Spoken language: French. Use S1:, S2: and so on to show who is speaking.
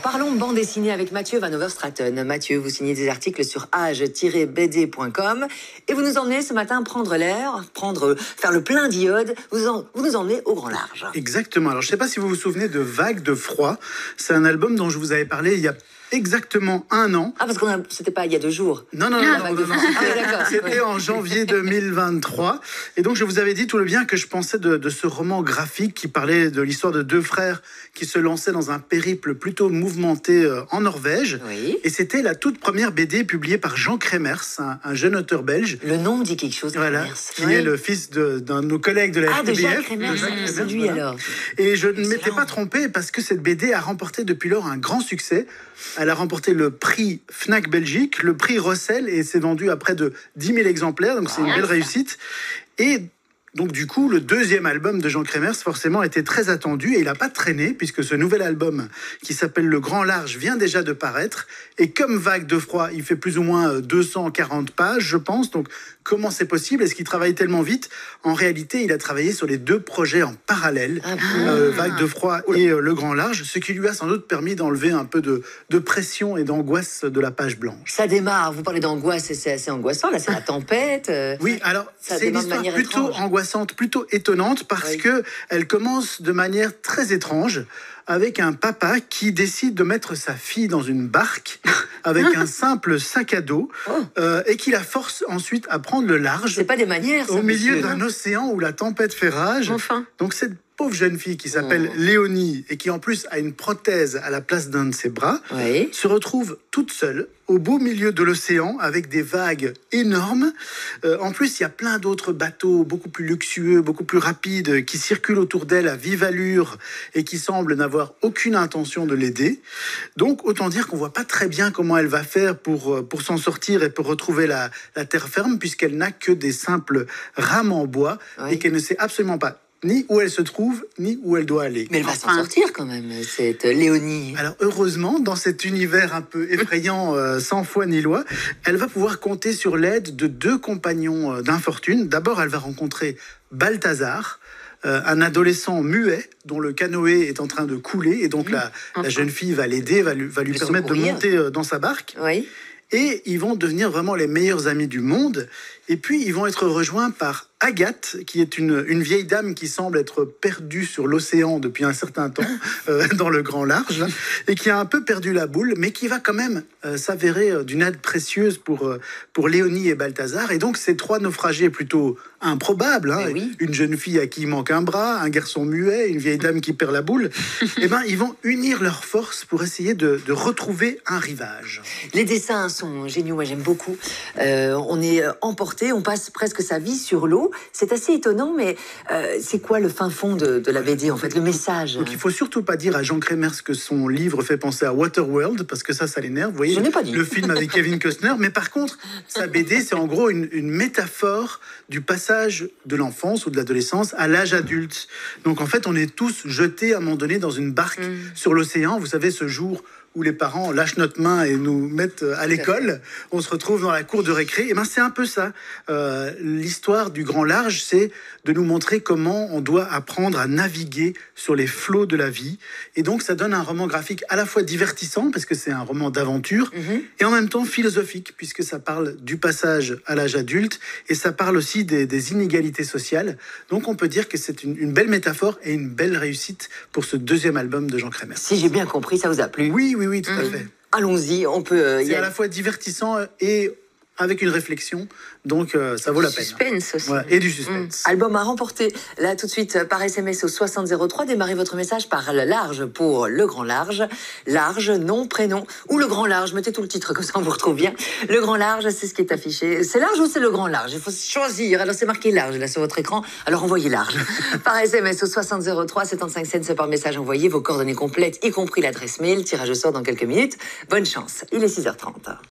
S1: Parlons bande dessinée avec Mathieu Van Overstraten. Mathieu, vous signez des articles sur age-bd.com et vous nous emmenez ce matin prendre l'air, faire le plein d'iode. Vous nous emmenez au grand large.
S2: Exactement. Alors, je ne sais pas si vous vous souvenez de Vagues de froid. C'est un album dont je vous avais parlé il y a exactement un an.
S1: Ah, parce que c'était pas il y a 2 jours.
S2: Non. C'était en janvier 2023. Et donc, je vous avais dit tout le bien que je pensais de ce roman graphique qui parlait de l'histoire de 2 frères qui se lançaient dans un périple plutôt mouvementé en Norvège.
S1: Oui.
S2: Et c'était la toute première BD publiée par Jean Crémers, un jeune auteur belge.
S1: Le nom me dit quelque chose.
S2: Voilà, qui est le fils d'un de nos collègues de la RTBF.
S1: De Jacques Crémers, c'est lui alors.
S2: Et je ne m'étais pas trompé parce que cette BD a remporté depuis lors un grand succès. Elle a remporté le prix Fnac Belgique, le prix Rossel, et s'est vendu à près de 10 000 exemplaires, donc c'est une belle réussite. Et donc du coup, le 2e album de Jean Crémers, forcément, était très attendu, et il n'a pas traîné, puisque ce nouvel album, qui s'appelle Le Grand Large, vient déjà de paraître, et comme Vagues de froid, il fait plus ou moins 240 pages, je pense, donc comment c'est possible? Est-ce qu'il travaille tellement vite? En réalité, il a travaillé sur les 2 projets en parallèle, Vagues de froid et Le Grand Large, ce qui lui a sans doute permis d'enlever un peu de pression et d'angoisse de la page blanche.
S1: Ça démarre, vous parlez d'angoisse, c'est assez angoissant, là c'est la tempête.
S2: Oui, alors c'est une histoire plutôt angoissante, plutôt étonnante, parce que elle commence de manière très étrange, avec un papa qui décide de mettre sa fille dans une barque avec un simple sac à dos et qui la force ensuite à prendre le large.
S1: C'est pas des manières, ça,
S2: au milieu
S1: monsieur,
S2: d'un océan où la tempête fait rage.
S1: Enfin.
S2: Donc cette pauvre jeune fille qui s'appelle Léonie et qui en plus a une prothèse à la place d'un de ses bras, se retrouve toute seule au beau milieu de l'océan avec des vagues énormes. En plus, il y a plein d'autres bateaux beaucoup plus luxueux, beaucoup plus rapides qui circulent autour d'elle à vive allure et qui semblent n'avoir aucune intention de l'aider. Donc, autant dire qu'on voit pas très bien comment elle va faire pour s'en sortir et pour retrouver la terre ferme, puisqu'elle n'a que des simples rames en bois et qu'elle ne sait absolument pas ni où elle se trouve, ni où elle doit aller.
S1: Mais elle va s'en sortir quand même, cette Léonie.
S2: Alors heureusement, dans cet univers un peu effrayant, sans foi ni loi, elle va pouvoir compter sur l'aide de 2 compagnons d'infortune. D'abord, elle va rencontrer Balthazar, un adolescent muet dont le canoë est en train de couler. Et donc la jeune fille va l'aider, va lui permettre de monter dans sa barque.
S1: Oui.
S2: Et ils vont devenir vraiment les meilleurs amis du monde. Et puis, ils vont être rejoints par Agathe, qui est une vieille dame qui semble être perdue sur l'océan depuis un certain temps, dans le grand large, et qui a un peu perdu la boule, mais qui va quand même s'avérer d'une aide précieuse pour Léonie et Balthazar. Et donc, ces 3 naufragés plutôt improbables, une jeune fille à qui il manque un bras, un garçon muet, une vieille dame qui perd la boule, eh ben, ils vont unir leurs forces pour essayer de retrouver un rivage.
S1: Les dessins sont géniaux, moi j'aime beaucoup. On est emporté, on passe presque sa vie sur l'eau. C'est assez étonnant, mais c'est quoi le fin fond de la BD, en fait, le message?
S2: Donc il faut surtout pas dire à Jean Crémers que son livre fait penser à Waterworld, parce que ça l'énerve. Vous voyez,
S1: je n'ai pas dit.
S2: Le film avec Kevin Costner. Mais par contre, sa BD, c'est en gros une métaphore du passage de l'enfance ou de l'adolescence à l'âge adulte. Donc en fait, on est tous jetés à un moment donné dans une barque sur l'océan. Vous savez, ce jour où les parents lâchent notre main et nous mettent à l'école, on se retrouve dans la cour de récré. Et ben c'est un peu ça. L'histoire du grand large, c'est de nous montrer comment on doit apprendre à naviguer sur les flots de la vie. Et donc ça donne un roman graphique à la fois divertissant, parce que c'est un roman d'aventure, et en même temps philosophique, puisque ça parle du passage à l'âge adulte, et ça parle aussi des inégalités sociales. Donc on peut dire que c'est une belle métaphore et une belle réussite pour ce 2e album de Jean Crémers.
S1: Si j'ai bien compris, ça vous a plu?
S2: Oui, tout à fait.
S1: Allons-y, on peut...
S2: C'est à la fois divertissant et avec une réflexion, donc ça vaut la peine.
S3: Suspense aussi.
S2: Voilà, et du suspense.
S1: Album à remporter, là tout de suite par SMS au 6003, démarrez votre message par le large pour Le Grand Large. Large, nom, prénom, ou Le Grand Large, mettez tout le titre, comme ça on vous retrouve bien. Le Grand Large, c'est ce qui est affiché. C'est large ou c'est Le Grand Large? Il faut choisir, alors c'est marqué large là sur votre écran, alors envoyez large. Par SMS au 6003, 75 cents par message envoyé, vos coordonnées complètes, y compris l'adresse mail, tirage au sort dans quelques minutes. Bonne chance, il est 6h30.